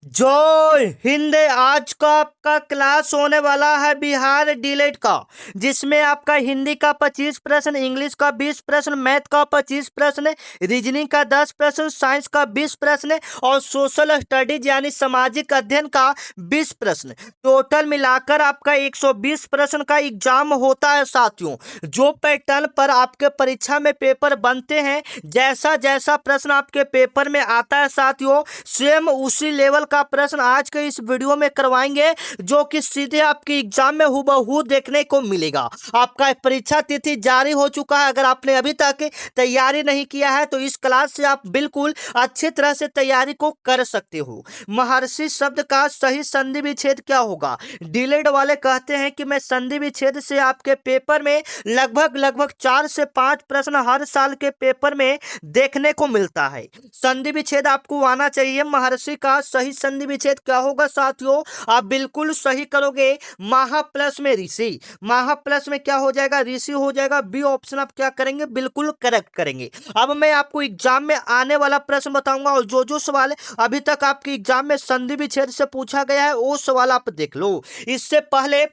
जय हिंद। आज का आपका क्लास होने वाला है बिहार डीलेट का, जिसमें आपका हिंदी का 25 प्रश्न, इंग्लिश का 20 प्रश्न, मैथ का 25 प्रश्न, रीजनिंग का 10 प्रश्न, साइंस का 20 प्रश्न और सोशल स्टडीज यानी सामाजिक अध्ययन का 20 प्रश्न। टोटल मिलाकर आपका 120 प्रश्न का एग्जाम होता है साथियों। जो पैटर्न पर आपके परीक्षा में पेपर बनते हैं, जैसा जैसा प्रश्न आपके पेपर में आता है साथियों, सेम उसी लेवल का प्रश्न आज के इस वीडियो में करवाएंगे, जो कि सीधे आपके एग्जाम में हुबहू देखने को मिलेगा। आपका परीक्षा तिथि जारी हो चुका है। अगर आपने अभी तक तैयारी नहीं किया है तो इस क्लास से आप बिल्कुल अच्छी तरह से तैयारी को कर सकते हो। महर्षि शब्द का सही संधि विच्छेद क्या होगा? डीलेड वाले कहते हैं कि मैं संधि विच्छेद से आपके पेपर में लगभग 4 से 5 प्रश्न हर साल के पेपर में देखने को मिलता है। संधि विच्छेद आपको आना चाहिए। महर्षि का सही संधि विच्छेद क्या होगा साथियों? आप बिल्कुल सही करोगे। महा प्लस में ऋषि, महा प्लस में क्या हो जाएगा? ऋषि हो जाएगा। बी ऑप्शन आप क्या करेंगे? बिल्कुल करेक्ट करेंगे। अब मैं आपको एग्जाम में आने वाला प्रश्न बताऊंगा और जो जो सवाल अभी तक आपके एग्जाम में संधि विच्छेद से पूछा गया है वो सवाल आप देख लो। इससे पहले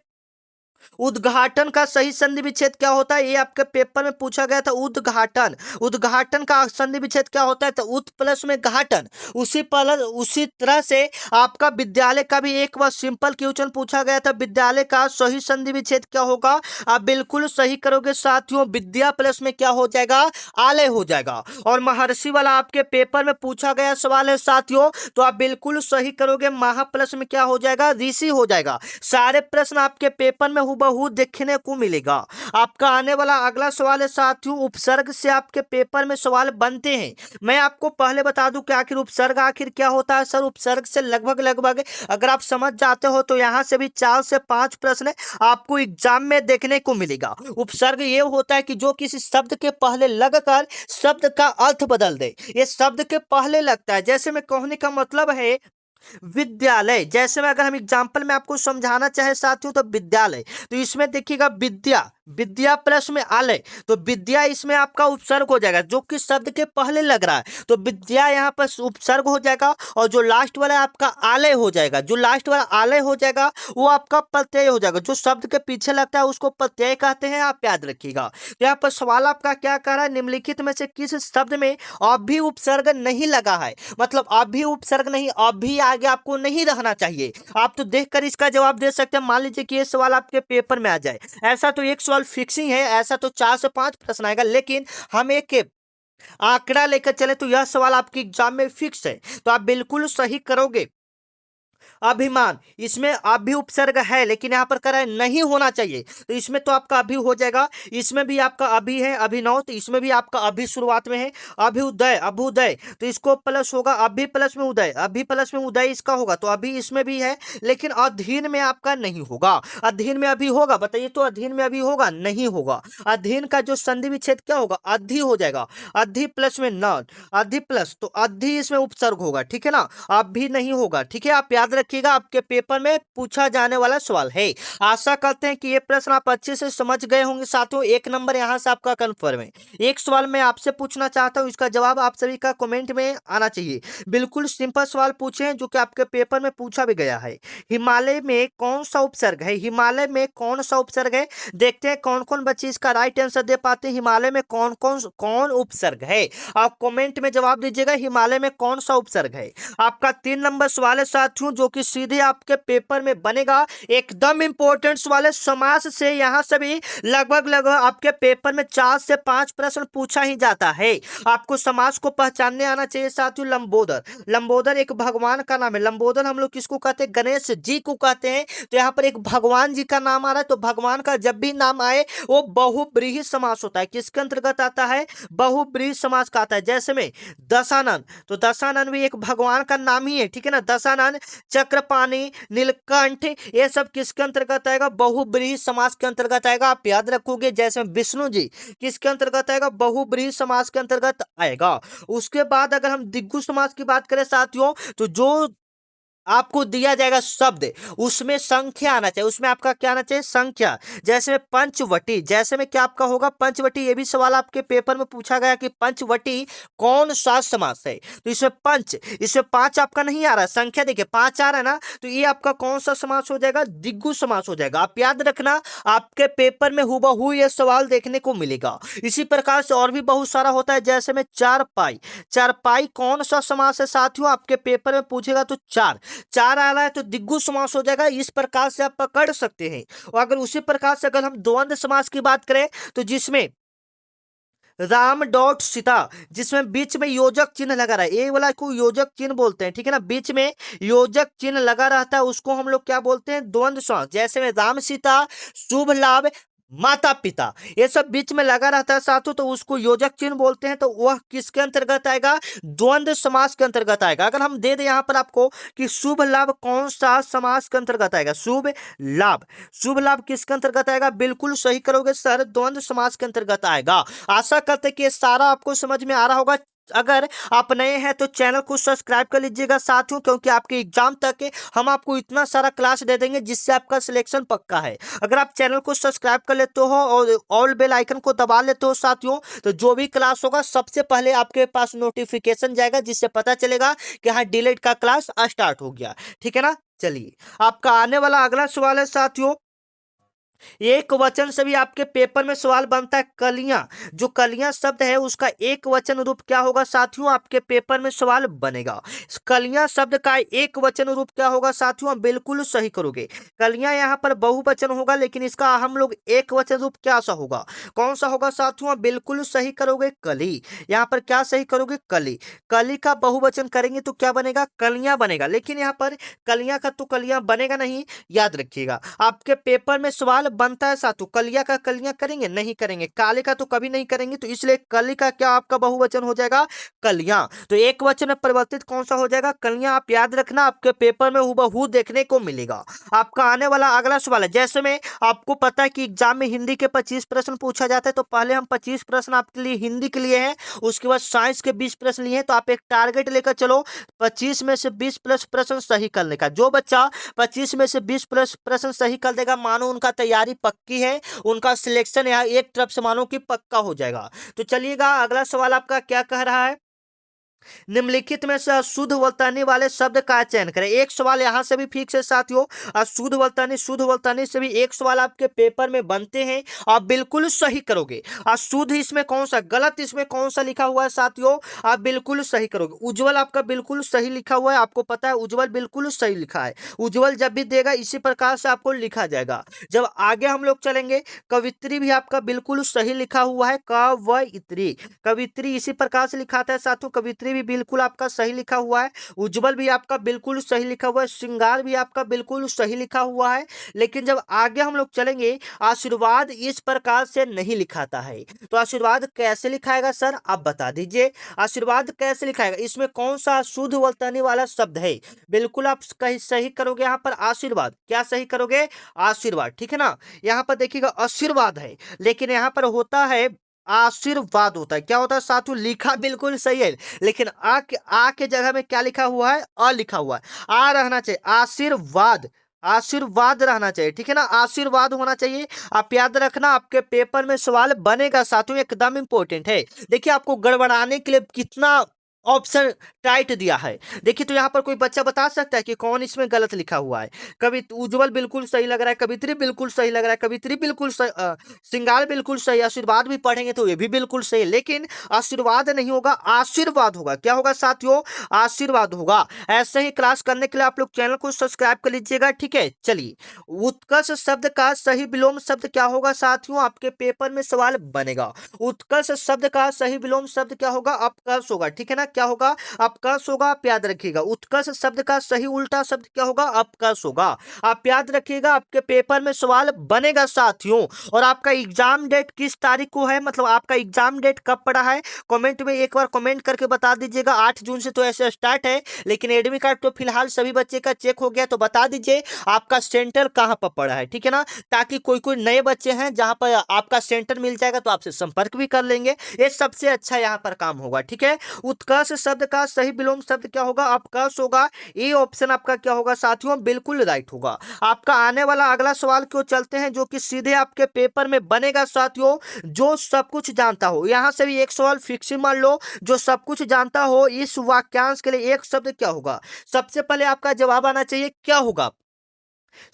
उद्घाटन का सही संधि विच्छेद क्या होता है? ये आपके पेपर में पूछा गया था। उद्घाटन, उद्घाटन का संधि विच्छेद क्या होता है? तो उत प्लस में घाटन। उसी तरह से आपका विद्यालय का भी एक बार सिंपल क्वेश्चन पूछा गया था। विद्यालय का सही संधि विच्छेद क्या होगा? आप बिल्कुल सही करोगे साथियों। विद्या प्लस में क्या हो जाएगा? आलय हो जाएगा। और महर्षि वाला आपके पेपर में पूछा गया सवाल है साथियों, तो आप बिल्कुल सही करोगे। महा प्लस में क्या हो जाएगा? ऋषि हो जाएगा। सारे प्रश्न आपके पेपर में हुबहू देखने को मिलेगा। आपका आने वाला अगला सवाल है साथियों, उपसर्ग से आपके पेपर में सवाल बनते हैं। मैं आपको पहले बता दूं कि आखिर उपसर्ग आखिर क्या होता है। सर, उपसर्ग से लगभग अगर आप समझ जाते हो तो यहां से भी 4 से 5 प्रश्न आपको एग्जाम में देखने को मिलेगा। उपसर्ग ये होता है कि जो किसी शब्द के पहले लगकर शब्द का अर्थ बदल दे। ये शब्द के पहले लगता है। जैसे मैं कहने का मतलब है विद्यालय, जैसे में अगर हम एग्जांपल में आपको समझाना चाहे साथियों तो विद्यालय, तो इसमें देखिएगा विद्या, विद्या प्लस में आलय, तो विद्या इसमें आपका उपसर्ग हो जाएगा जो कि शब्द के पहले लग रहा है, तो विद्या यहाँ पर उपसर्ग हो जाएगा। और जो लास्ट वाला आपका आलय हो जाएगा, जो लास्ट वाला आलय हो जाएगा वो आपका प्रत्यय हो जाएगा। जो शब्द के पीछे लगता है उसको प्रत्यय कहते हैं, आप याद रखिएगा। तो यहाँ पर सवाल आपका क्या कह रहा है? निम्नलिखित में से किस शब्द में अभी उपसर्ग नहीं लगा है? मतलब अभी उपसर्ग नहीं, अभी आगे आपको नहीं रहना चाहिए। आप तो देखकर इसका जवाब दे सकते हैं। मान लीजिए कि ये सवाल आपके पेपर में आ जाए, ऐसा तो एक सवाल फिक्सिंग है, ऐसा तो 4 से 5 प्रश्न आएगा, लेकिन हम एक आंकड़ा लेकर चले तो यह सवाल आपके एग्जाम में फिक्स है, तो आप बिल्कुल सही करोगे। अभिमान, इसमें अभी उपसर्ग है लेकिन यहां पर कह नहीं होना चाहिए, तो इसमें तो आपका अभी हो जाएगा। इसमें भी आपका अभी है। अभिनव, तो इसमें भी आपका अभी शुरुआत में है। अभ्युदय, अभ्युदय, तो इसको प्लस होगा। अभी प्लस में उदय, अभी प्लस में उदय इसका होगा, तो अभी इसमें भी है, लेकिन अधीन में आपका नहीं होगा। अधीन में अभी होगा? बताइए तो अधीन में अभी होगा? नहीं होगा। अधीन का जो संधि विच्छेद क्या होगा? अधि हो जाएगा। अधि प्लस में न, अधि प्लस, तो अधि इसमें उपसर्ग होगा, ठीक है ना? अभी नहीं होगा, ठीक है? आप याद रखिएगा, आपके पेपर में पूछा जाने वाला सवाल है। आशा करते हैं कि ये प्रश्न आप अच्छे से समझ गए होंगे साथियों। 1 नंबर यहां से आपका कंफर्म है। एक सवाल मैं आपसे पूछना चाहता हूं, इसका जवाब आप सभी का कमेंट में आना चाहिए। बिल्कुल सिंपल सवाल पूछे हैं जो कि आपके पेपर में पूछा भी गया है। हिमालय में कौन सा उपसर्ग है? हिमालय में कौन सा उपसर्ग है? देखते हैं कौन कौन बच्चे इसका राइट आंसर दे पाते हैं। हिमालय में कौन उपसर्ग है? आप कमेंट में जवाब दीजिएगा, हिमालय में कौन सा उपसर्ग है। आपका 3 नंबर सवाल है साथियों, जो कि सीधे आपके पेपर में बनेगा। एकदम इंपॉर्टेंट सवाल है। समास से यहां से भी लगभग आपके पेपर में 4 से 5 प्रश्न पूछा ही जाता है। आपको समास को पहचानने आना चाहिए साथियों। लंबोदर, लंबोदर एक भगवान का नाम है। लंबोदर हम लोग किसको कहते हैं? गणेश जी को कहते हैं। तो यहाँ पर एक भगवान जी का नाम आ रहा है, तो भगवान का जब भी नाम आए वो बहुब्रीहि समास होता है। किसके अंतर्गत आता है? बहुब्रीहि समास का आता है। जैसे में दशानन, तो दशानन भी एक भगवान का नाम ही है, ठीक है ना? दशानन, चक्रपाणि, नीलकंठ, ये सब किसके अंतर्गत आएगा? बहुब्रीहि समास के अंतर्गत आएगा। आप याद रखोगे। जैसे विष्णु जी किसके अंतर्गत आएगा? बहुब्रीहि समास के अंतर्गत आएगा। उसके बाद अगर हम दिग्गु समास की बात करें साथियों, तो जो आपको दिया जाएगा शब्द, उसमें संख्या आना चाहिए, उसमें आपका क्या आना चाहिए, संख्या। जैसे में पंचवटी, जैसे में क्या आपका होगा पंचवटी, ये भी सवाल आपके पेपर में पूछा गया कि पंचवटी कौन सा समास है। तो इसमें पंच, इसमें पांच आपका नहीं आ रहा है, संख्या देखिए पांच आ रहा है ना, तो ये आपका कौन सा समास हो जाएगा, द्विगु समास हो जाएगा। आप याद रखना, आपके पेपर में हूबहू ये सवाल देखने को मिलेगा। इसी प्रकार से और भी बहुत सारा होता है, जैसे में चारपाई, चारपाई कौन सा समास है साथियों, आपके पेपर में पूछेगा तो चार, चार आ रहा है तो द्विगु समास हो जाएगा। इस प्रकार से आप पकड़ सकते हैं। और अगर उसी प्रकार से अगर हम द्वंद्व समास की बात करें, तो जिसमें राम डॉट सीता, जिसमें बीच में योजक चिन्ह लगा रहा है, ये वाला को योजक चिन्ह बोलते हैं, ठीक है ना, बीच में योजक चिन्ह लगा रहता है उसको हम लोग क्या बोलते हैं, द्वंद्व समास। जैसे में राम सीता, शुभ लाभ, माता पिता, ये सब बीच में लगा रहता है साथियों, तो उसको योजक चिन्ह बोलते हैं। तो वह किसके अंतर्गत आएगा, द्वंद्व समास के अंतर्गत आएगा। अगर हम दे दें यहाँ पर आपको कि शुभ लाभ कौन सा समास के अंतर्गत आएगा, शुभ लाभ, शुभ लाभ किसके अंतर्गत आएगा, बिल्कुल सही करोगे सर, द्वंद्व समास के अंतर्गत आएगा। आशा करते कि ये सारा आपको समझ में आ रहा होगा। अगर आप नए हैं तो चैनल को सब्सक्राइब कर लीजिएगा साथियों, क्योंकि आपके एग्जाम तक हम आपको इतना सारा क्लास दे देंगे जिससे आपका सिलेक्शन पक्का है। अगर आप चैनल को सब्सक्राइब कर लेते हो और ऑल बेल आइकन को दबा लेते हो साथियों, तो जो भी क्लास होगा सबसे पहले आपके पास नोटिफिकेशन जाएगा, जिससे पता चलेगा कि हाँ डिलेट का क्लास स्टार्ट हो गया, ठीक है ना। चलिए, आपका आने वाला अगला सवाल है साथियों, एक वचन से भी आपके पेपर में सवाल बनता है, कलियां, जो कलियां शब्द है उसका एक वचन रूप क्या होगा साथियों, आपके पेपर में सवाल बनेगा। कलियां शब्द का एक वचन रूप क्या होगा साथियों, बिल्कुल सही करोगे। कलियां यहाँ पर बहुवचन होगा, लेकिन इसका हम लोग एक वचन रूप क्या सा होगा, कौन सा होगा साथियों, बिल्कुल सही करोगे, कली। यहाँ पर क्या सही करोगे, कली। कली का बहुवचन करेंगे तो क्या बनेगा, कलियां बनेगा, लेकिन यहाँ पर कलियां का तो कलियां बनेगा नहीं, याद रखिएगा। आपके पेपर में सवाल बनता है साथों, कलिया का कलियां करेंगे, नहीं करेंगे, काले का तो कभी नहीं करेंगे, तो इसलिए कली का क्या आपका बहुवचन हो जाएगा, कलियां। तो एक वचन में परिवर्तित कौन सा हो जाएगा, कलियां। आप याद रखना, आपके पेपर में हूबहू देखने को मिलेगा। आपका आने वाला अगला सवाल है, जैसे में आपको पता है कि एग्जाम में हिंदी के 25 प्रश्न पूछा जाता है, तो पहले हम 25 प्रश्न आपके लिए हिंदी के लिए हैं, उसके बाद साइंस के 20 प्रश्न लिए हैं। तो आप एक टारगेट लेकर चलो, 25 में से 20 प्लस प्रश्न सही करने का। जो बच्चा 25 में से 20 प्लस प्रश्न सही कर देगा, मानो उनका तैयारी पक्की है, उनका सिलेक्शन यहाँ एक तरफ से मानो कि पक्का हो जाएगा। तो चलिएगा, अगला सवाल आपका क्या कह रहा है, निम्नलिखित में से अशुद्ध वर्तनी वाले शब्द का चयन करें। एक सवाल यहां से भी फिक्स है साथियों, अशुद्ध वर्तनी, शुद्ध वर्तनी से भी एक सवाल आपके पेपर में बनते हैं, आप बिल्कुल सही करोगे। अशुद्ध इसमें कौन सा, गलत इसमें कौन सा लिखा हुआ है साथियों, आप बिल्कुल सही करोगे। उज्जवल आपका बिल्कुल सही लिखा हुआ है, आपको पता है उज्जवल बिल्कुल सही लिखा है। उज्जवल जब भी देगा इसी प्रकार से आपको लिखा जाएगा। जब आगे हम लोग चलेंगे, कवित्री भी आपका बिल्कुल सही लिखा हुआ है, कवयित्री, कवित्री इसी प्रकार से लिखा था साथियों, कवित्री भी बिल्कुल आपका सही लिखा हुआ है। उज्जवल भी आपका बिल्कुल सही लिखा हुआ है, श्रृंगार भी आपका बिल्कुल सही लिखा हुआ है। लेकिन जब आगे हम लोग चलेंगे, आशीर्वाद इस प्रकार से नहीं लिखाता है। तो आशीर्वाद कैसे लिखाएगा सर, आप बता दीजिए, आशीर्वाद कैसे लिखाएगा, इसमें कौन सा शुद्ध वर्तनी वाला शब्द है, बिल्कुल आप कहीं सही करोगे। यहाँ पर आशीर्वाद, क्या सही करोगे, आशीर्वाद, ठीक है ना। यहाँ पर देखिएगा आशीर्वाद है, लेकिन यहाँ पर होता है आशीर्वाद होता है, क्या होता है साथियों, लिखा बिल्कुल सही है, लेकिन आ के जगह में क्या लिखा हुआ है, अ लिखा हुआ है। आ रहना चाहिए, आशीर्वाद, आशीर्वाद रहना चाहिए, ठीक है ना, आशीर्वाद होना चाहिए। आप याद रखना, आपके पेपर में सवाल बनेगा साथियों, एकदम इंपॉर्टेंट है। देखिए, आपको गड़बड़ाने के लिए कितना ऑप्शन टाइट दिया है। देखिए, तो यहाँ पर कोई बच्चा बता सकता है कि कौन इसमें गलत लिखा हुआ है। कवि उज्जवल बिल्कुल सही लग रहा है, कवित्री बिल्कुल सही लग रहा है, कवित्री बिल्कुल सही, श्रृंगार बिल्कुल सही, आशीर्वाद भी पढ़ेंगे तो ये भी बिल्कुल सही, लेकिन आशीर्वाद नहीं होगा, आशीर्वाद होगा। क्या होगा साथियों, आशीर्वाद होगा। ऐसे ही क्लास करने के लिए आप लोग चैनल को सब्सक्राइब कर लीजिएगा, ठीक है। चलिए, उत्कर्ष शब्द का सही विलोम शब्द क्या होगा साथियों, आपके पेपर में सवाल बनेगा। उत्कर्ष शब्द का सही विलोम शब्द क्या होगा, अपकर्ष होगा, ठीक है ना, क्या होगा, अपकर्ष होगा। आप याद रखिएगा, उत्कर्ष शब्द का सही उल्टा शब्द क्या होगा, अपकर्ष होगा। आप याद रखिएगा, आपके पेपर में सवाल बनेगा साथियों। और आपका एग्जाम डेट किस तारीख को है, मतलब आपका एग्जाम डेट कब पड़ा है, कमेंट में एक बार कमेंट करके बता दीजिएगा। 8 जून से तो ऐसे स्टार्ट है, लेकिन एडमिट कार्ड तो फिलहाल सभी बच्चे का चेक हो गया, तो बता दीजिए आपका सेंटर कहां पर पड़ा है, ठीक है ना, ताकि कोई कोई नए बच्चे हैं जहां पर आपका सेंटर मिल जाएगा तो आपसे संपर्क भी कर लेंगे। ये सबसे अच्छा यहाँ पर काम होगा, ठीक है। उत्कर्ष कस शब्द का सही विलोम शब्द क्या होगा? अपकस होगा। ए ऑप्शन आपका क्या होगा साथियों? बिल्कुल राइट होगा। आपका आने वाला अगला सवाल क्यों चलते हैं जो कि सीधे आपके पेपर में बनेगा साथियों। जो सब कुछ जानता हो, यहां से भी एक सवाल फिक्स मान लो। जो सब कुछ जानता हो, इस वाक्यांश के लिए एक शब्द क्या होगा? सबसे पहले आपका जवाब आना चाहिए क्या होगा?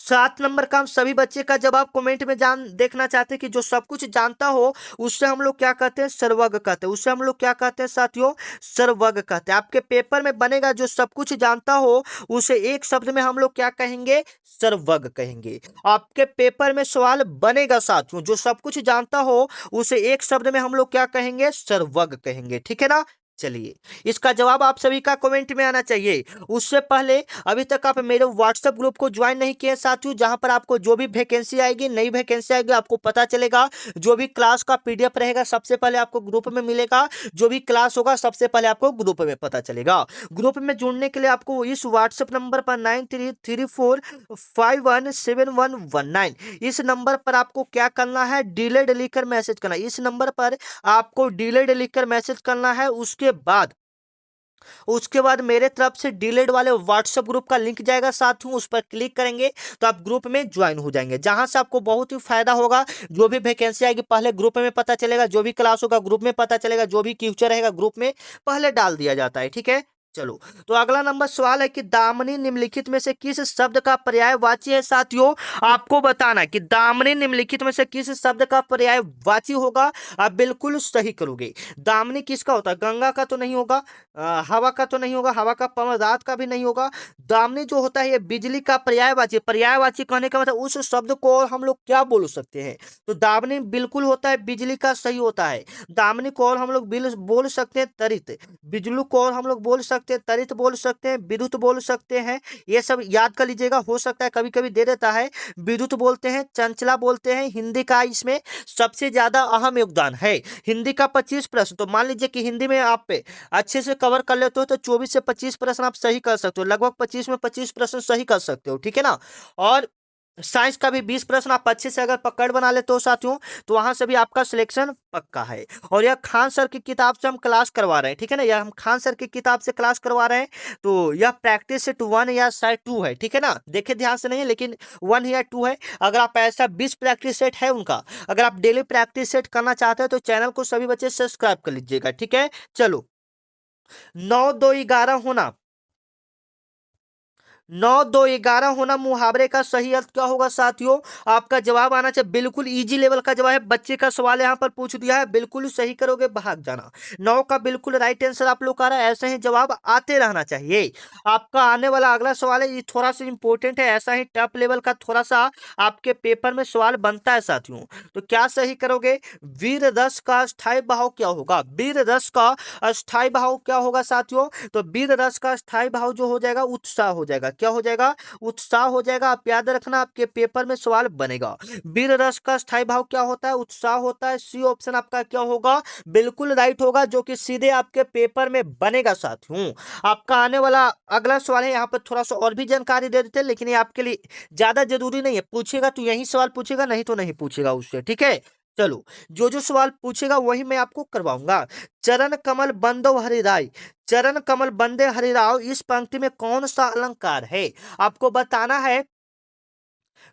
7 नंबर का हम सभी बच्चे का जवाब कमेंट में जान देखना चाहते हैं कि जो सब कुछ जानता हो उससे हम लोग क्या कहते हैं? सर्वज्ञ कहते हैं। उससे हम लोग क्या कहते हैं साथियों? सर्वज्ञ कहते हैं। आपके पेपर में बनेगा जो सब कुछ जानता हो उसे एक शब्द में हम लोग क्या कहेंगे? सर्वज्ञ कहेंगे। आपके पेपर में सवाल बनेगा साथियों, जो सब कुछ जानता हो उसे एक शब्द में हम लोग क्या कहेंगे? सर्वज्ञ कहेंगे। ठीक है ना? चलिए, इसका जवाब आप सभी का कमेंट में आना चाहिए। उससे पहले अभी तक आप मेरे व्हाट्सएप ग्रुप को ज्वाइन नहीं किए साथियों, जहां पर आपको जो भी वैकेंसी आएगी, नई वैकेंसी आएगी, आपको पता चलेगा। जो भी क्लास का पीडीएफ रहेगा सबसे पहले आपको ग्रुप में मिलेगा। जो भी क्लास होगा सबसे पहले आपको ग्रुप में पता चलेगा। ग्रुप में जुड़ने के लिए आपको इस व्हाट्सएप नंबर पर 9334517119 इस नंबर पर आपको क्या करना है? डिलेड लिखकर मैसेज करना है। इस नंबर पर आपको डिलेड लिखकर मैसेज करना है। उसके बाद मेरे तरफ से डिलेड वाले व्हाट्सएप ग्रुप का लिंक जाएगा साथियों, उस पर क्लिक करेंगे तो आप ग्रुप में ज्वाइन हो जाएंगे, जहां से आपको बहुत ही फायदा होगा। जो भी वैकेंसी आएगी पहले ग्रुप में पता चलेगा, जो भी क्लास होगा ग्रुप में पता चलेगा, जो भी फ्यूचर रहेगा ग्रुप में पहले डाल दिया जाता है। ठीक है, चलो। तो अगला नंबर सवाल है कि दामिनी निम्नलिखित में से किस शब्द का पर्यायवाची है साथियों? आपको बताना है कि दामिनी निम्नलिखित में से किस शब्द का पर्यायवाची होगा। आप बिल्कुल सही करोगे। दामिनी किसका होता है? गंगा का तो नहीं होगा, हवा का तो नहीं होगा, हवा का पवन रात का भी नहीं होगा। दामिनी जो होता है ये बिजली का पर्यायवाची। पर्यायवाची कहने का मतलब उस शब्द को और हम लोग क्या बोल सकते हैं? तो दामिनी बिल्कुल होता है बिजली का, सही होता है। दामिनी को और हम लोग बोल सकते हैं तरित, बिजली को और हम लोग बोल सकते हैं तरित, बोल सकते हैं विद्युत, बोल सकते हैं। ये सब याद कर लीजिएगा, हो सकता है कभी कभी दे देता है। विद्युत बोलते हैं, चंचला बोलते हैं। हिंदी का इसमें सबसे ज्यादा अहम योगदान है। हिंदी का 25 प्रश्न, तो मान लीजिए कि हिंदी में आप अच्छे से कवर कर लेते हो तो 24 से 25 प्रश्न आप सही कर सकते हो। लगभग 25 में 25 प्रश्न सही कर सकते हो। ठीक है ना? और साइंस का भी 20 प्रश्न आप अच्छे से अगर पकड़ बना लेते हो साथियों तो वहां से भी आपका सिलेक्शन पक्का है। और यह खान सर की किताब से हम क्लास करवा रहे हैं। ठीक है ना? यह हम खान सर की किताब से क्लास करवा रहे हैं। तो यह प्रैक्टिस सेट 1 या शायद 2 है। ठीक है ना? देखे ध्यान से नहीं है, लेकिन 1 या 2 है। अगर आप ऐसा 20 प्रैक्टिस सेट है उनका, अगर आप डेली प्रैक्टिस सेट करना चाहते हैं तो चैनल को सभी बच्चे सब्सक्राइब कर लीजिएगा। ठीक है, चलो। 9 2 11 होना, 9 2 11 होना मुहावरे का सही अर्थ क्या होगा साथियों? आपका जवाब आना चाहिए। बिल्कुल इजी लेवल का जवाब है। बच्चे का सवाल यहाँ पर पूछ दिया है, बिल्कुल सही करोगे, भाग जाना। 9 का बिल्कुल राइट आंसर आप लोग का रहा है। ऐसे ही जवाब आते रहना चाहिए। आपका आने वाला अगला सवाल है, ये थोड़ा सा इंपॉर्टेंट है। ऐसा ही टफ लेवल का थोड़ा सा आपके पेपर में सवाल बनता है साथियों। तो क्या सही करोगे? वीर रस का अस्थायी भाव क्या होगा? वीर रस का अस्थायी भाव क्या होगा साथियों? तो वीर रस का अस्थायी भाव जो हो जाएगा उत्साह हो जाएगा। क्या हो जाएगा? उत्साह हो जाएगा। आप याद रखना, आपके पेपर में सवाल बनेगा। वीर रस का स्थायी भाव क्या होता है? उत्साह होता है। सी ऑप्शन आपका क्या होगा? बिल्कुल राइट होगा, जो कि सीधे आपके पेपर में बनेगा साथियों। आपका आने वाला अगला सवाल है, यहाँ पर थोड़ा सा और भी जानकारी दे देते हैं, लेकिन ये आपके लिए ज्यादा जरूरी नहीं है। पूछेगा तो यही सवाल पूछेगा, नहीं तो नहीं पूछेगा उससे। ठीक है, चलो। जो जो सवाल पूछेगा वही मैं आपको करवाऊंगा। चरण कमल बंदो हरिराय, चरण कमल बंदे हरिराव, इस पंक्ति में कौन सा अलंकार है? आपको बताना है,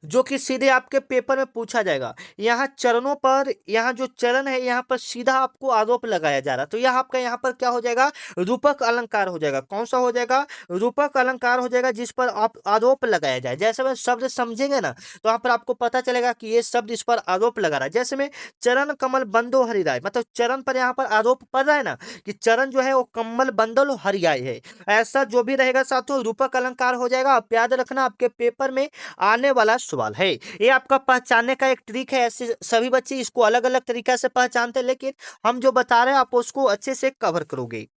जो कि सीधे आपके पेपर में पूछा जाएगा। यहाँ चरणों पर, यहाँ जो चरण है यहाँ पर सीधा आपको आरोप लगाया जा रहा है, तो यह आपका यहाँ पर क्या हो जाएगा? रूपक अलंकार हो जाएगा। कौन सा हो जाएगा? रूपक अलंकार हो जाएगा, जिस पर आप आरोप लगाया जाए। जैसे में शब्द समझेंगे ना तो यहाँ पर आपको पता चलेगा कि ये शब्द इस पर आरोप लगा रहा है। जैसे में चरण कमल बंदो हरिराय, मतलब चरण पर यहाँ पर आरोप पड़ रहा है ना, कि चरण जो है वो कमल बंदल हरियाय है। ऐसा जो भी रहेगा साथियों रूपक अलंकार हो जाएगा। आप याद रखना, आपके पेपर में आने वाला सवाल है। ये आपका पहचानने का एक ट्रिक है। ऐसे सभी बच्चे इसको अलग अलग तरीका से पहचानते हैं, लेकिन हम जो बता रहे हैं आप उसको अच्छे से कवर करोगे।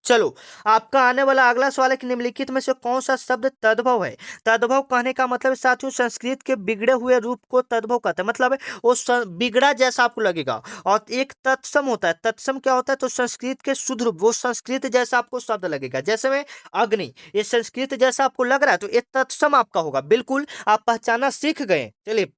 चलो, आपका आने वाला अगला सवाल है कि निम्नलिखित में से कौन सा शब्द तद्भव है? तद्भव कहने का मतलब साथियों संस्कृत के बिगड़े हुए रूप को तद्भव कहते हैं। मतलब वो बिगड़ा जैसा आपको लगेगा। और एक तत्सम होता है। तत्सम क्या होता है? तो संस्कृत के शुद्ध रूप, वो संस्कृत जैसा आपको शब्द लगेगा। जैसे में अग्नि, ये संस्कृत जैसा आपको लग रहा है तो ये तत्सम आपका होगा। बिल्कुल आप पहचाना सीख गए। चलिए,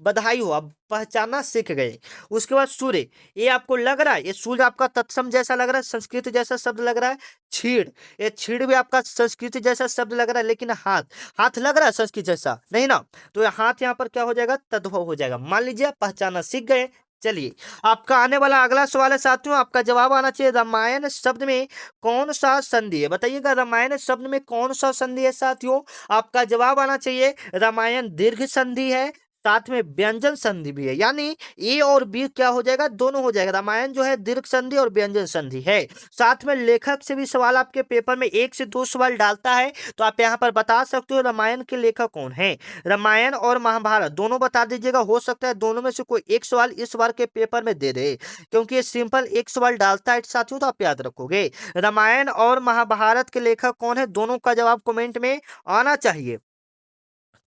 बधाई हो, आप पहचानना सीख गए। उसके बाद सूर्य, ये आपको लग रहा है, ये सूर्य आपका तत्सम जैसा लग रहा है, संस्कृत जैसा शब्द लग रहा है। छीड़, ये छीड़ भी आपका संस्कृत जैसा शब्द लग रहा है, लेकिन हाथ, हाथ लग रहा है संस्कृत जैसा नहीं ना, तो ये हाथ यहाँ पर क्या हो जाएगा, तद्भव हो जाएगा। मान लीजिए आप पहचानना सीख गए। चलिए, आपका आने वाला अगला सवाल है साथियों, आपका जवाब आना चाहिए रामायण शब्द में कौन सा संधि है, बताइएगा रामायण शब्द में कौन सा संधि है साथियों। आपका जवाब आना चाहिए रामायण दीर्घ संधि है, साथ में व्यंजन संधि भी है, यानी ए और बी क्या हो जाएगा, दोनों हो जाएगा। रामायण जो है दीर्घ संधि और व्यंजन संधि है। साथ में लेखक से भी सवाल आपके पेपर में 1 से 2 सवाल डालता है, तो आप यहाँ पर बता सकते हो रामायण के लेखक कौन है। रामायण और महाभारत दोनों बता दीजिएगा, हो सकता है दोनों में से कोई एक सवाल इस बार के पेपर में दे दे, क्योंकि ये सिंपल एक सवाल डालता है साथियों, तो आप याद रखोगे। रामायण और महाभारत के लेखक कौन है, दोनों का जवाब कमेंट में आना चाहिए।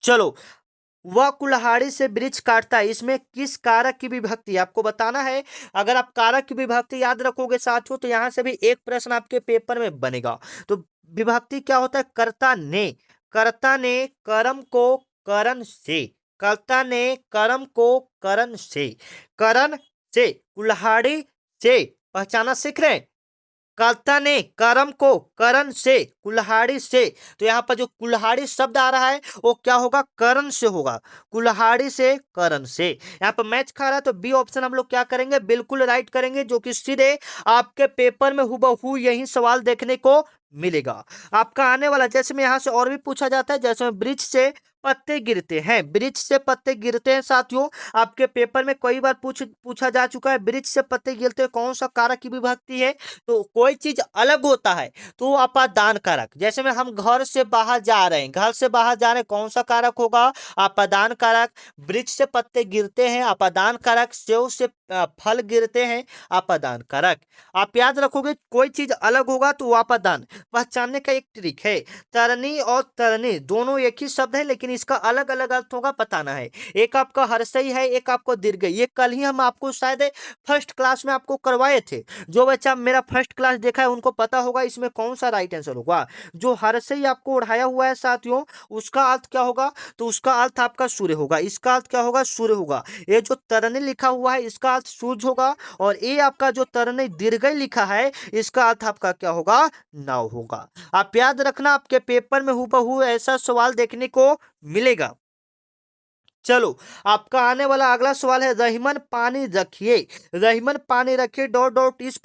चलो, वह कुल्हाड़ी से वृक्ष काटता है, इसमें किस कारक की विभक्ति है? आपको बताना है। अगर आप कारक की विभक्ति याद रखोगे साथियों, तो यहां से भी एक प्रश्न आपके पेपर में बनेगा। तो विभक्ति क्या होता है, कर्ता ने, कर्ता ने कर्म को करण से, कर्ता ने कर्म को करण से, करण से, कुल्हाड़ी से, पहचाना सीख रहे हैं। कर्ता ने कर्म को करण से, कुल्हाड़ी से, तो यहाँ पर जो कुल्हाड़ी शब्द आ रहा है वो क्या होगा, करण से होगा, कुल्हाड़ी से करण से। यहाँ पर मैच खा रहा है, तो बी ऑप्शन हम लोग क्या करेंगे, बिल्कुल राइट करेंगे, जो कि सीधे आपके पेपर में हुबहू यही सवाल देखने को मिलेगा। आपका आने वाला, जैसे में यहाँ से और भी पूछा जाता है, जैसे में वृक्ष से पत्ते गिरते हैं, वृक्ष से पत्ते गिरते हैं साथियों, आपके पेपर में कई बार पूछा जा चुका है, वृक्ष से पत्ते गिरते हैं कौन सा कारक की विभक्ति है। तो कोई चीज अलग होता है तो वो अपादान कारक, जैसे में हम घर से बाहर जा रहे हैं, घर से बाहर जा रहे हैं, कौन सा कारक होगा, अपादान कारक। वृक्ष से पत्ते गिरते हैं, अपादान कारक। सेव से फल गिरते हैं, अपादान कारक। आप याद रखोगे, कोई चीज अलग होगा तो वो अपादान। पहचानने का एक ट्रिक है, तरनी और तरनी दोनों एक ही शब्द है, लेकिन इसका अलग अलग अर्थ होगा, बताना है। एक आपका हर्षई है, एक आपको दीर्घई। ये कल ही हम आपको शायद फर्स्ट क्लास में आपको करवाए थे। जो बच्चा मेरा फर्स्ट क्लास देखा है उनको पता होगा इसमें कौन सा राइट आंसर होगा। जो हर से ही आपको उठाया हुआ है साथियों, उसका अर्थ क्या होगा, तो उसका अर्थ आपका सूर्य होगा। इसका अर्थ क्या होगा, सूर्य होगा। ये जो तरने लिखा हुआ है इसका अर्थ सूर्य होगा, और ये आपका जो तरने दीर्घई लिखा है इसका अर्थ आपका क्या होगा, नाव होगा। आप याद रखना, आपके पेपर में हुबहू ऐसा सवाल देखने को मिलेगा। चलो, आपका आने वाला अगला सवाल है, रहीमन पानी रखिए, रहीमन पानी रखिए डॉट डॉट, इस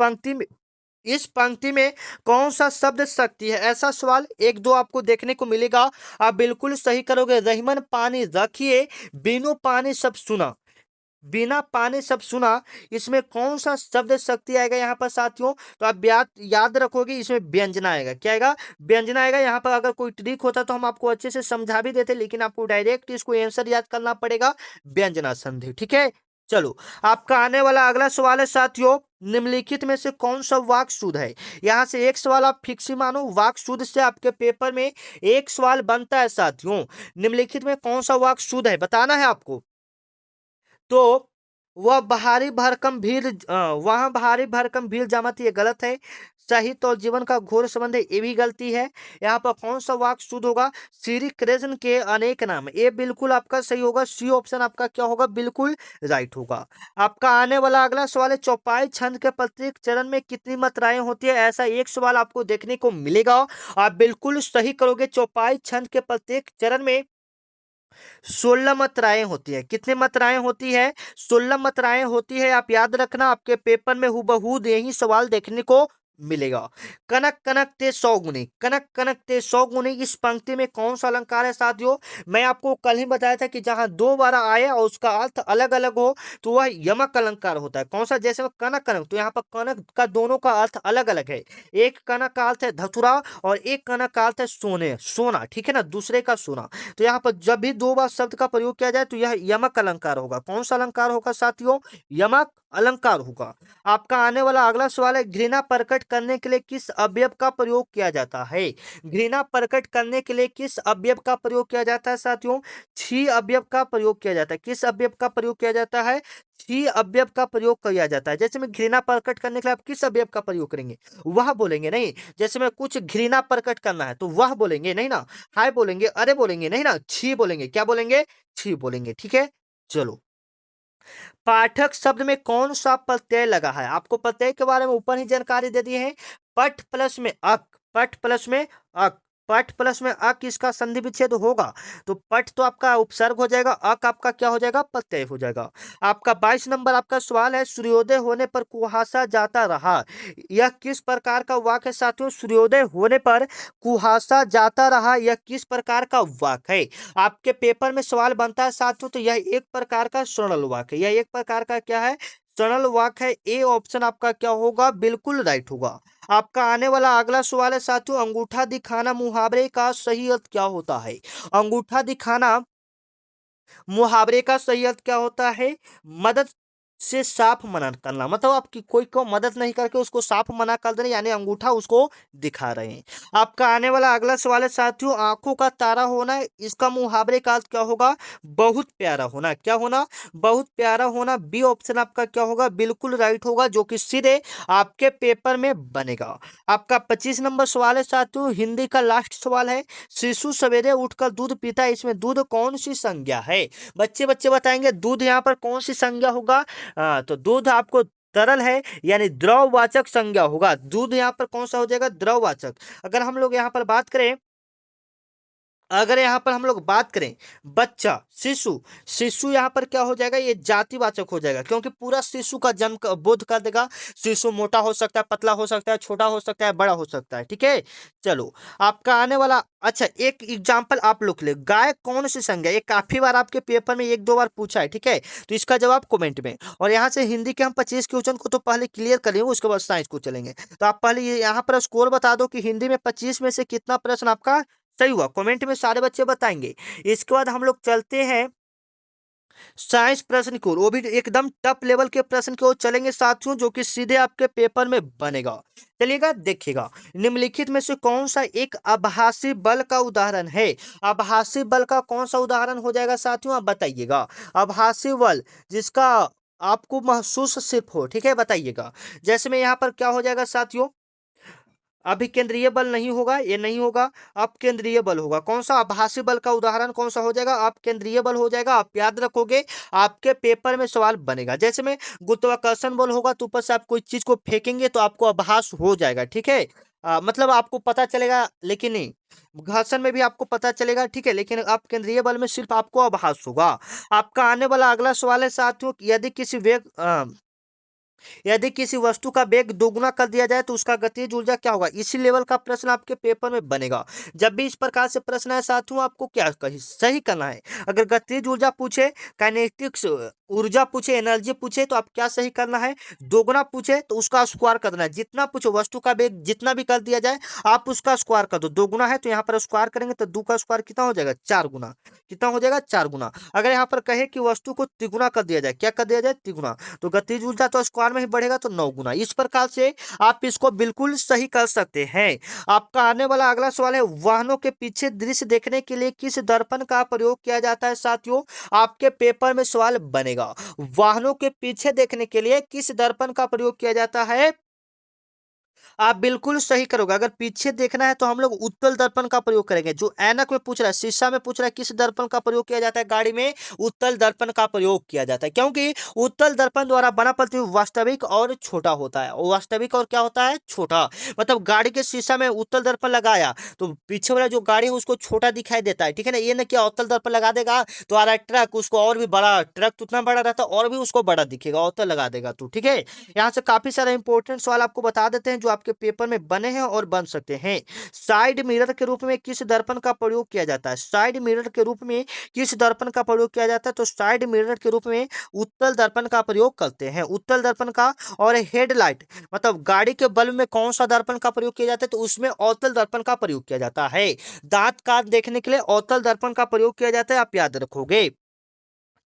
पंक्ति में कौन सा शब्द शक्ति है, ऐसा सवाल एक दो आपको देखने को मिलेगा। आप बिल्कुल सही करोगे। रहीमन पानी रखिए, बिनु पानी सब सुना, बिना पानी सब सुना, इसमें कौन सा शब्द शक्ति आएगा यहाँ पर साथियों, तो आप याद रखोगे, इसमें व्यंजना आएगा। क्या आएगा, व्यंजना आएगा। यहाँ पर अगर कोई ट्रिक होता तो हम आपको अच्छे से समझा भी देते, लेकिन आपको डायरेक्ट इसको आंसर याद करना पड़ेगा, व्यंजना संधि। ठीक है। चलो, आपका आने वाला अगला सवाल है साथियों, निम्नलिखित में से कौन सा वाक्य शुद्ध है। यहाँ से एक सवाल आप फिक्स ही मानो, वाक्य शुद्ध से आपके पेपर में एक सवाल बनता है साथियों। निम्नलिखित में कौन सा वाक्य शुद्ध है, बताना है आपको। तो वहां भारी भरकम भीड़ जमा थी, ये गलत है। साहित्य और जीवन का घोर संबंध है, ये भी गलती है। यहाँ पर कौन सा वाक्य शुद्ध होगा, श्री कृष्ण के अनेक नाम, ये बिल्कुल आपका सही होगा। सी ऑप्शन आपका क्या होगा, बिल्कुल राइट होगा। आपका आने वाला अगला सवाल है, चौपाई छंद के प्रत्येक चरण में कितनी मात्राएं होती है, ऐसा एक सवाल आपको देखने को मिलेगा। आप बिल्कुल सही करोगे। चौपाई छंद के प्रत्येक चरण में 16 मात्राएं होती है। कितने मात्राएं होती है, 16 मात्राएं होती है। आप याद रखना, आपके पेपर में हुबहू यही सवाल देखने को मिलेगा। कनक कनक ते 100 गुनी, कनक कनक ते 100 गुनी, इस पंक्ति में कौन सा अलंकार है साथियों। मैं आपको कल ही बताया था कि जहां दो बार आए और उसका अर्थ अलग अलग हो तो वह यमक अलंकार होता है। कौन सा, जैसे में कनक कनक, तो यहाँ पर कनक का दोनों का अर्थ अलग अलग है। एक कनक का अर्थ है धतुरा और एक कनक का अर्थ है सोने, सोना, ठीक है ना, दूसरे का सोना। तो यहाँ पर जब भी दो बार शब्द का प्रयोग किया जाए तो यह यमक अलंकार होगा। कौन सा अलंकार होगा साथियों, यमक अलंकार होगा। आपका आने वाला अगला सवाल है, घृणा प्रकट करने के लिए किस अवयव का प्रयोग किया जाता है। घृणा प्रकट करने के लिए किस अवयव का प्रयोग किया जाता है साथियों, छी अवयव का प्रयोग किया जाता है। किस अवयव का प्रयोग किया जाता है, छी अवयव का प्रयोग किया जाता है। जैसे में घृणा प्रकट करने के लिए आप किस अवयव का प्रयोग करेंगे, वह बोलेंगे नहीं। जैसे में कुछ घृणा प्रकट करना है तो वह बोलेंगे नहीं ना, हाय बोलेंगे, अरे बोलेंगे नहीं ना, छी बोलेंगे। क्या बोलेंगे, छी बोलेंगे। ठीक है। चलो, पाठक शब्द में कौन सा प्रत्यय लगा है? आपको प्रत्यय के बारे में ऊपर ही जानकारी दे दी है। पठ प्लस में अक, पठ प्लस में अक, पठ प्लस में अक इसका संधि विच्छेद होगा तो पठ तो आपका उपसर्ग हो जाएगा, अक आपका क्या हो जाएगा? प्रत्यय हो जाएगा। आपका 22 नंबर आपका सवाल है, सूर्योदय होने पर कुहासा जाता रहा, यह किस प्रकार का वाक्य है साथियों? सूर्योदय होने पर कुहासा जाता रहा, यह किस प्रकार का वाक्य है? आपके पेपर में सवाल बनता है साथियों, तो यह एक प्रकार का सरल वाक्य है। यह एक प्रकार का क्या है? सरल वाक्य है। ए ऑप्शन आपका क्या होगा? बिल्कुल राइट होगा। आपका आने वाला अगला सवाल है साथियों, अंगूठा दिखाना मुहावरे का सही अर्थ क्या होता है? अंगूठा दिखाना मुहावरे का सही अर्थ क्या होता है? मदद से साफ मना करना, मतलब आपकी कोई को मदद नहीं करके उसको साफ मना कर देना, यानी अंगूठा उसको दिखा रहे हैं। आपका आने वाला अगला सवाल है साथियों, आंखों का तारा होना, इसका मुहावरे का अर्थ क्या होगा? बहुत प्यारा होना। क्या होना? बहुत प्यारा होना। बी ऑप्शन आपका क्या होगा? बिल्कुल राइट होगा, जो कि सीधे आपके पेपर में बनेगा। आपका 25 नंबर सवाल है साथियों, हिंदी का लास्ट सवाल है, शिशु सवेरे उठकर दूध पीता है, इसमें दूध कौन सी संज्ञा है? बच्चे बच्चे बताएंगे दूध यहाँ पर कौन सी संज्ञा होगा? तो दूध आपको तरल है, यानी द्रववाचक संज्ञा होगा। दूध यहाँ पर कौन सा हो जाएगा? द्रववाचक। अगर हम लोग यहाँ पर बात करें, अगर यहाँ पर हम लोग बात करें बच्चा, शिशु, शिशु यहाँ पर क्या हो जाएगा? ये जातिवाचक हो जाएगा, क्योंकि पूरा शिशु का जन्म बोध कर देगा। शिशु मोटा हो सकता है, पतला हो सकता है, छोटा हो सकता है, बड़ा हो सकता है। ठीक है, चलो आपका आने वाला, अच्छा एक एग्जाम्पल आप लोग ले, गाय कौन सी संज्ञा? ये काफी बार आपके पेपर में एक दो बार पूछा है। ठीक है, तो इसका जवाब कमेंट में। और यहाँ से हिंदी के हम 25 क्वेश्चन को तो पहले क्लियर करेंगे, उसके बाद साइंस को चलेंगे। तो आप पहले ये यहाँ पर स्कोर बता दो कि हिंदी में 25 में से कितना प्रश्न आपका सही हुआ। कमेंट में सारे बच्चे बताएंगे। इसके बाद हम लोग चलते हैं साइंस प्रश्न की ओर, वो भी एकदम टफ लेवल के प्रश्न की ओर चलेंगे साथियों, जो कि सीधे आपके पेपर में बनेगा। चलिएगा, देखिएगा, निम्नलिखित में से कौन सा एक आभासी बल का उदाहरण है? आभासी बल का कौन सा उदाहरण हो जाएगा साथियों? आप बताइएगा। आभासी बल जिसका आपको महसूस सिर्फ हो, ठीक है, बताइएगा। जैसे में यहाँ पर क्या हो जाएगा साथियों, अभिकेंद्रीय बल नहीं होगा, ये नहीं होगा, अपकेंद्रीय बल होगा। कौन सा? आभासी बल का उदाहरण कौन सा हो जाएगा? अपकेंद्रीय बल हो जाएगा। आप याद रखोगे, आपके पेपर में सवाल बनेगा। जैसे में गुरुत्वाकर्षण बल होगा, तो ऊपर से आप कोई चीज को फेंकेंगे तो आपको आभास हो जाएगा। ठीक है, मतलब आपको पता चलेगा, लेकिन नहीं, घर्षण में भी आपको पता चलेगा। ठीक है, लेकिन आप केंद्रीय बल में सिर्फ आपको आभास होगा। आपका आने वाला अगला सवाल है साथियों, यदि किसी वस्तु का वेग दोगुना कर दिया जाए तो उसका गतिज ऊर्जा क्या होगा? इसी लेवल का प्रश्न आपके पेपर में बनेगा। जब भी इस प्रकार से प्रश्न है साथियों, आपको क्या कही सही करना है। अगर गतिज ऊर्जा पूछे, काइनेटिक्स ऊर्जा पूछे, एनर्जी पूछे, तो आप क्या सही करना है? दोगुना पूछे तो उसका स्क्वायर करना है। जितना पूछो, वस्तु का वेग जितना भी कर दिया जाए, आप उसका स्क्वायर कर दो। दोगुना है तो यहाँ पर स्क्वायर करेंगे तो दो का स्क्वायर कितना हो जाएगा? 4 गुना। कितना हो जाएगा? 4 गुना। अगर यहाँ पर कहे कि वस्तु को तिगुना कर दिया जाए, क्या कर दिया जाए? तिगुना, तो गतिज ऊर्जा तो स्क्वायर में ही बढ़ेगा, तो 9 गुना। इस प्रकार से आप इसको बिल्कुल सही कर सकते हैं। आपका आने वाला अगला सवाल है, वाहनों के पीछे दृश्य देखने के लिए किस दर्पण का प्रयोग किया जाता है साथियों? आपके पेपर में सवाल बनेगा। वाहनों के पीछे देखने के लिए किस दर्पण का प्रयोग किया जाता है? आप बिल्कुल सही करोगे। अगर पीछे देखना है तो हम लोग उत्तल दर्पण का प्रयोग करेंगे। जो ऐनक में पूछ रहा है, शीशा में पूछ रहा है, किस दर्पण का प्रयोग किया जाता है गाड़ी में? उत्तल दर्पण का प्रयोग किया जाता है, क्योंकि उत्तल दर्पण द्वारा बना प्रतिबिंब वास्तविक और छोटा होता है। वास्तविक और क्या होता है? छोटा। मतलब गाड़ी के शीशा में उत्तल दर्पण लगाया तो पीछे वाला जो गाड़ी है उसको छोटा दिखाई देता है। ठीक है ना, ये ना क्या उत्तल दर्पण लगा देगा तो आ रहा है ट्रक, उसको और भी बड़ा, ट्रक तो उतना बड़ा रहता है और भी उसको बड़ा दिखेगा, उत्तल लगा देगा तो। ठीक है, यहाँ से काफी सारे इंपॉर्टेंट सवाल आपको बता देते हैं जो आपके पेपर में बने हैं और बन सकते हैं। साइड मिरर के रूप में किस दर्पण का प्रयोग किया जाता है? साइड मिरर के रूप में किस दर्पण का प्रयोग किया जाता है? तो साइड मिरर के रूप में उत्तल दर्पण का प्रयोग करते हैं, उत्तल दर्पण का। और हेडलाइट, मतलब गाड़ी के बल्ब में कौन सा दर्पण का प्रयोग किया जाता है? तो उसमें अवतल दर्पण का प्रयोग किया जाता है। दांत काट देखने के लिए अवतल दर्पण का प्रयोग किया जाता है, आप याद रखोगे।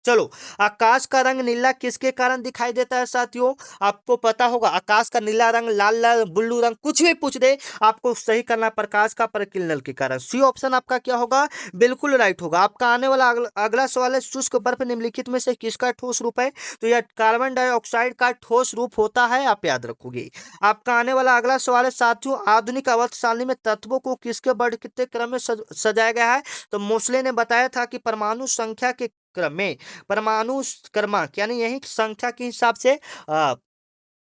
चलो, आकाश का रंग नीला किसके कारण दिखाई देता है साथियों? आपको पता होगा, आकाश का नीला रंग, लाल लाल ब्लू रंग, कुछ भी पूछ दे आपको सही करना है, प्रकाश का परिकिरणल के कारण। सी ऑप्शन आपका क्या होगा? बिल्कुल राइट होगा। आपका आने वाला अगला सवाल है, शुष्क बर्फ निम्नलिखित में से किसका ठोस रूप है? तो यह कार्बन डाइऑक्साइड का ठोस रूप होता है, आप याद रखोगे। आपका आने वाला अगला सवाल है साथियों, आधुनिक अवस्थ सारणी में तत्वों को किसके बढ़ते क्रम में सजाया गया है? तो मोस्ले ने बताया था कि परमाणु संख्या के क्रम में परमाणु क्रमांक यानी यही संख्या के हिसाब से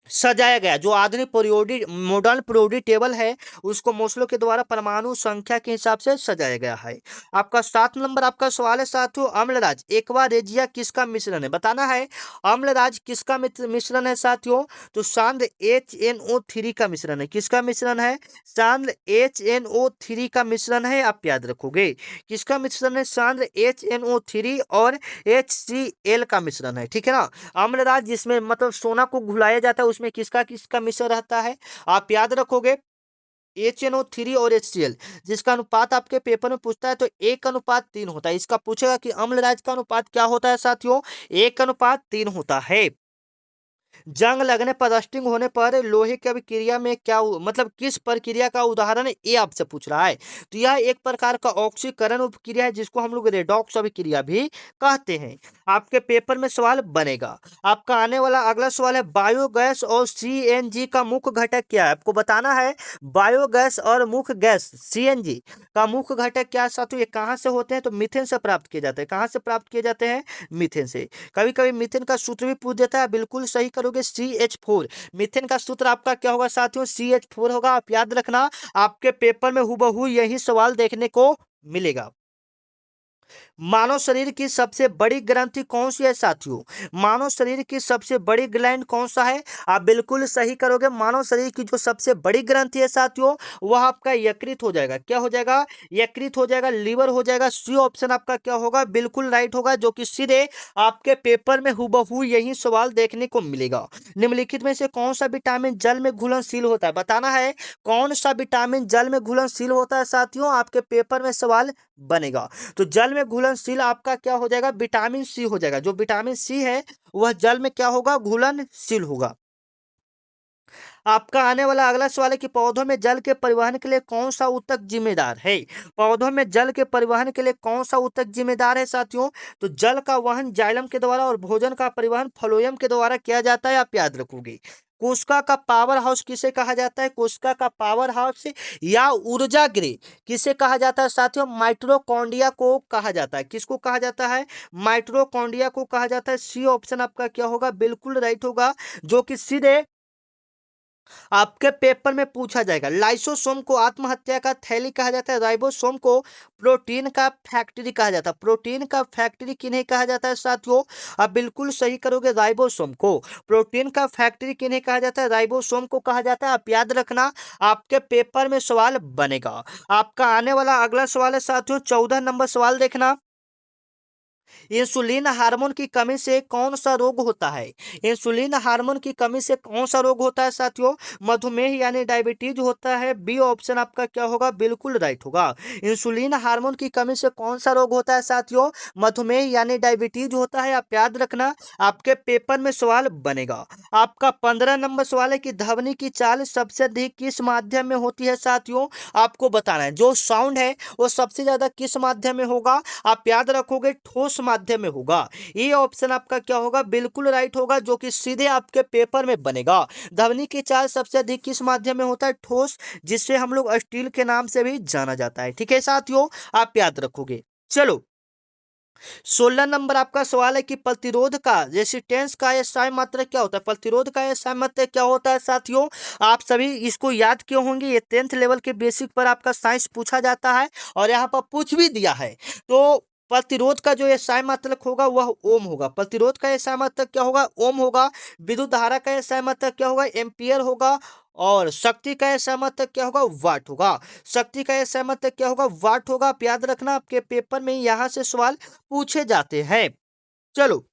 सजाया गया। जो आधुनिक पीरियोडिक मॉडर्न पीरियोडिक टेबल है उसको मोस्लो के द्वारा परमाणु संख्या के हिसाब से सजाया गया है। आपका 7 नंबर आपका सवाल है साथियों, अम्लराज एक्वा रेजिया किसका मिश्रण है? बताना है अम्लराज किसका मिश्रण है साथियों? तो सांद्र HNO3 का मिश्रण है। किसका मिश्रण है? सांद्र HNO3 का मिश्रण है। आप याद रखोगे किसका मिश्रण है? सांद्र HNO3 और HCl का मिश्रण है। ठीक है ना। अम्लराज जिसमें मतलब सोना को घुलाया जाता है उसमें किसका किसका मिश्रण रहता है? आप याद रखोगे HNO3 और HCl, जिसका अनुपात आपके पेपर में पूछता है तो 1:3 होता है। इसका पूछेगा कि अम्लराज का अनुपात क्या होता है साथियों? 1:3 होता है। जंग लगने पर रस्टिंग होने पर लोहे की अभिक्रिया में क्या मतलब किस प्रक्रिया का उदाहरण है? ये आपसे पूछ रहा है। तो यह एक प्रकार का ऑक्सीकरण उपक्रिया है जिसको हम लोग रेडॉक्स अभिक्रिया भी कहते हैं। आपके पेपर में सवाल बनेगा। आपका आने वाला अगला सवाल है बायोगैस और CNG का मुख्य घटक क्या है? आपको बताना है बायोगैस और मुख्य गैस CNG का मुख्य घटक क्या है साथियों? ये कहाँ से होते हैं? तो मीथेन से प्राप्त किए जाते हैं। कहाँ से प्राप्त किए जाते हैं? मीथेन से। कभी कभी मीथेन का सूत्र भी पूछ देता है, बिल्कुल सही करोगे CH4। मीथेन का सूत्र आपका क्या होगा साथियों? CH4 होगा। आप याद रखना आपके पेपर में हुबहू यही सवाल देखने को मिलेगा। मानव शरीर की सबसे बड़ी ग्रंथि कौन सी है साथियों? मानव शरीर की सबसे बड़ी ग्लैंड कौन सा है? आप बिल्कुल सही करोगे। मानव शरीर की जो सबसे बड़ी ग्रंथि है साथियों वह आपका यकृत हो जाएगा। क्या हो जाएगा? यकृत हो जाएगा, लीवर हो जाएगा। सी ऑप्शन आपका क्या होगा? बिल्कुल राइट होगा, जो कि सीधे आपके पेपर में हुबहू यही सवाल देखने को मिलेगा। निम्नलिखित में से कौन सा विटामिन जल में घुलनशील होता है? बताना है कौन सा विटामिन जल में घुलनशील होता है साथियों? आपके पेपर में सवाल बनेगा। तो जल में घुलनशील आपका क्या हो जाएगा? विटामिन सी हो जाएगा। जो विटामिन सी है वह जल में क्या होगा? घुलनशील होगा। आपका आने वाला अगला सवाल है कि पौधों में जल के परिवहन के लिए कौन सा ऊतक जिम्मेदार है? पौधों में जल के परिवहन के लिए कौन सा ऊतक जिम्मेदार है साथियों? तो जल का वहन जाइलम के द्वारा और भोजन का परिवहन फ्लोएम के द्वारा किया जाता है। आप याद रखोगे। कोशिका का पावर हाउस किसे कहा जाता है? कोशिका का पावर हाउस या ऊर्जा गृह किसे कहा जाता है साथियों? माइटोकॉन्ड्रिया को कहा जाता है। किसको कहा जाता है? माइटोकॉन्ड्रिया को कहा जाता है। सी ऑप्शन आपका क्या होगा? बिल्कुल राइट होगा, जो कि सीधे आपके पेपर में पूछा जाएगा। लाइसोसोम को आत्महत्या का थैली कहा जाता है। राइबोसोम को प्रोटीन का फैक्ट्री कहा जाता है। प्रोटीन का फैक्ट्री किन्हें कहा जाता है साथियों? आप बिल्कुल सही करोगे, राइबोसोम को। प्रोटीन का फैक्ट्री किन्हें कहा जाता है? राइबोसोम को कहा जाता है। आप याद रखना आपके पेपर में सवाल बनेगा। आपका आने वाला अगला सवाल है साथियों 14 नंबर सवाल देखना। इंसुलिन हार्मोन की कमी से कौन सा रोग होता है? इंसुलिन हार्मोन की कमी से कौन सा रोग होता है साथियों? मधुमेह यानी डायबिटीज होता है। बी ऑप्शन आपका क्या होगा? बिल्कुल राइट होगा। इंसुलिन हार्मोन की कमी से कौन सा रोग होता है साथियों? मधुमेह यानी डायबिटीज होता है। आप याद रखना आपके पेपर में सवाल बनेगा। आपका 15 नंबर सवाल है कि ध्वनि की चाल सबसे अधिक किस माध्यम में होती है साथियों? आपको बताना है जो साउंड है वो सबसे ज्यादा किस माध्यम में होगा? आप याद रखोगे ठोस माध्यम में होगा। ये ऑप्शन आपका क्या होगा? बिल्कुल राइट होगा, जो कि सीधे आपके पेपर में बनेगा। ध्वनि की चाल सबसे अधिक किस माध्यम में होता है? ठोस, जिससे हम लोग स्टील के नाम से भी जाना जाता है। ठीक है साथियों, आप याद रखोगे। चलो 16 नंबर आपका सवाल है कि प्रतिरोध का रेसिस्टेंस का SI मात्रक क्या होता है? प्रतिरोध का SI मात्रक क्या होता है साथियों? आप सभी इसको याद किए होंगे। ये 10th लेवल के बेसिक पर आपका साइंस पूछा जाता है और यहाँ पर पूछ भी दिया है। तो प्रतिरोध का जो SI मात्रक होगा वह ओम होगा। प्रतिरोध का SI मात्रक क्या होगा? ओम होगा। विद्युत धारा का SI मात्रक क्या होगा? एम्पियर होगा। और शक्ति का SI मात्रक क्या होगा? वाट होगा। शक्ति का SI मात्रक क्या होगा? वाट होगा। आप याद रखना आपके पेपर में यहाँ से सवाल पूछे जाते हैं। चलो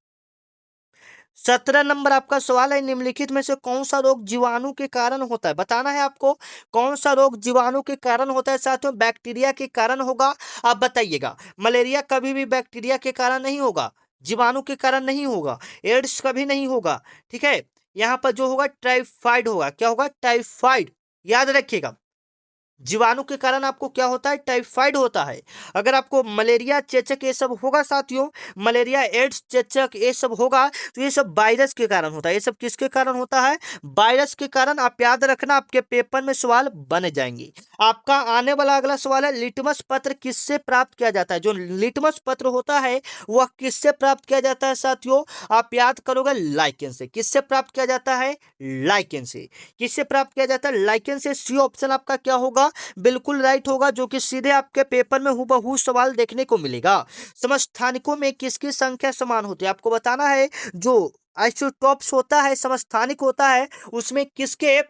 17 नंबर आपका सवाल है निम्नलिखित में से कौन सा रोग जीवाणु के कारण होता है? बताना है आपको कौन सा रोग जीवाणु के कारण होता है साथियों? बैक्टीरिया के कारण होगा। आप बताइएगा। मलेरिया कभी भी बैक्टीरिया के कारण नहीं होगा, जीवाणु के कारण नहीं होगा। एड्स कभी नहीं होगा। ठीक है, यहाँ पर जो होगा टाइफाइड होगा। क्या होगा? टाइफाइड। याद रखिएगा। जीवाणु के कारण आपको क्या होता है, टाइफाइड होता है। अगर आपको मलेरिया, चेचक ये सब होगा साथियों, मलेरिया, एड्स, चेचक ये सब होगा तो ये सब वायरस के कारण होता है। ये सब किसके कारण होता है, वायरस के कारण। आप याद रखना, आपके पेपर में सवाल बन जाएंगे। आपका आने वाला अगला सवाल है, लिटमस पत्र किससे प्राप्त किया जाता है। जो लिटमस पत्र होता है वह किससे प्राप्त किया जाता है साथियों, आप याद करोगे लाइकेन से। किससे प्राप्त किया जाता है, लाइकेन से। किससे प्राप्त किया जाता है, लाइकेन से। सी ऑप्शन आपका क्या होगा, बिल्कुल राइट होगा, जो कि सीधे आपके पेपर में हूबहू सवाल देखने को मिलेगा। समस्थानिकों में किसकी संख्या समान होती है, आपको बताना है। जो आइसोटॉप्स होता है, समस्थानिक होता है, उसमें किसके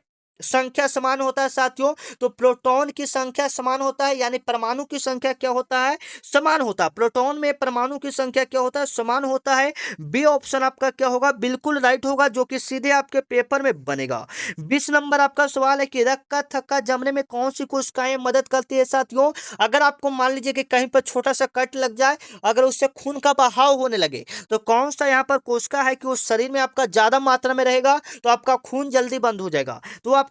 संख्या समान होता है साथियों, तो प्रोटॉन की संख्या समान होता है, यानी परमाणु की संख्या क्या होता है, समान होता है। प्रोटॉन में परमाणु की संख्या क्या होता है, समान होता है। बी ऑप्शन आपका क्या होगा, बिल्कुल राइट होगा, जो कि सीधे आपके पेपर में बनेगा। 20 नंबर आपका सवाल है कि रक्त का थक्का जमने में कौन सी कोशिकाएं मदद करती है साथियों। अगर आपको मान लीजिए कि कहीं पर छोटा सा कट लग जाए, अगर उससे खून का बहाव होने लगे, तो कौन सा यहाँ पर कोशिका है कि उस शरीर में आपका ज्यादा मात्रा में रहेगा, तो आपका खून जल्दी बंद हो जाएगा। तो आपका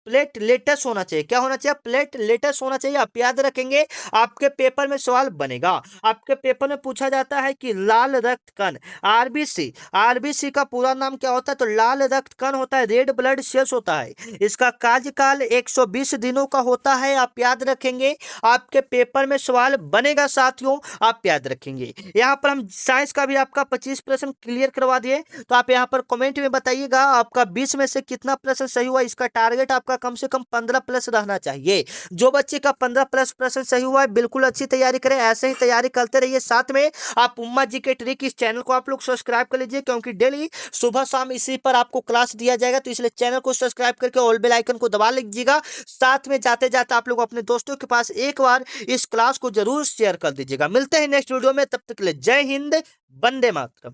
प्लेटलेटस होना चाहिए। क्या होना चाहिए, प्लेटलेटस होना चाहिए। आप याद रखेंगे, आपके पेपर में सवाल बनेगा। आपके पेपर में पूछा जाता है कि लाल रक्त कण, आरबीसी, आरबीसी का पूरा नाम क्या होता है, तो लाल रक्त कण होता है, रेड ब्लड सेल्स होता है। इसका कार्यकाल 120 दिनों का होता है, आप याद रखेंगे। आपके पेपर में सवाल बनेगा साथियों, आप याद रखेंगे। यहाँ पर हम साइंस का भी आपका 25 प्रश्न क्लियर करवा दिए। तो आप यहाँ पर कमेंट में बताइएगा आपका 20 में से कितना प्रश्न सही हुआ। इसका टारगेट आपका कम से कम 15 प्लस रहना चाहिए। जो बच्चे का 15 प्लस प्रश्न सही हुआ है, बिल्कुल अच्छी तैयारी करें। ऐसे ही तैयारी करते रहिए। साथ में आप उम्मा जी के ट्रिक इस चैनल को आप लोग सब्सक्राइब कर लीजिए, क्योंकि डेली सुबह शाम इसी पर आपको क्लास दिया जाएगा। तो इसलिए चैनल को सब्सक्राइब करके ऑल बेल आइकन को दबा लीजिएगा। साथ में जाते जाते आप लोग अपने दोस्तों के पास एक बार इस क्लास को जरूर शेयर कर दीजिएगा। मिलते हैं नेक्स्ट वीडियो में, तब तक के लिए जय हिंद, वंदे मातरम।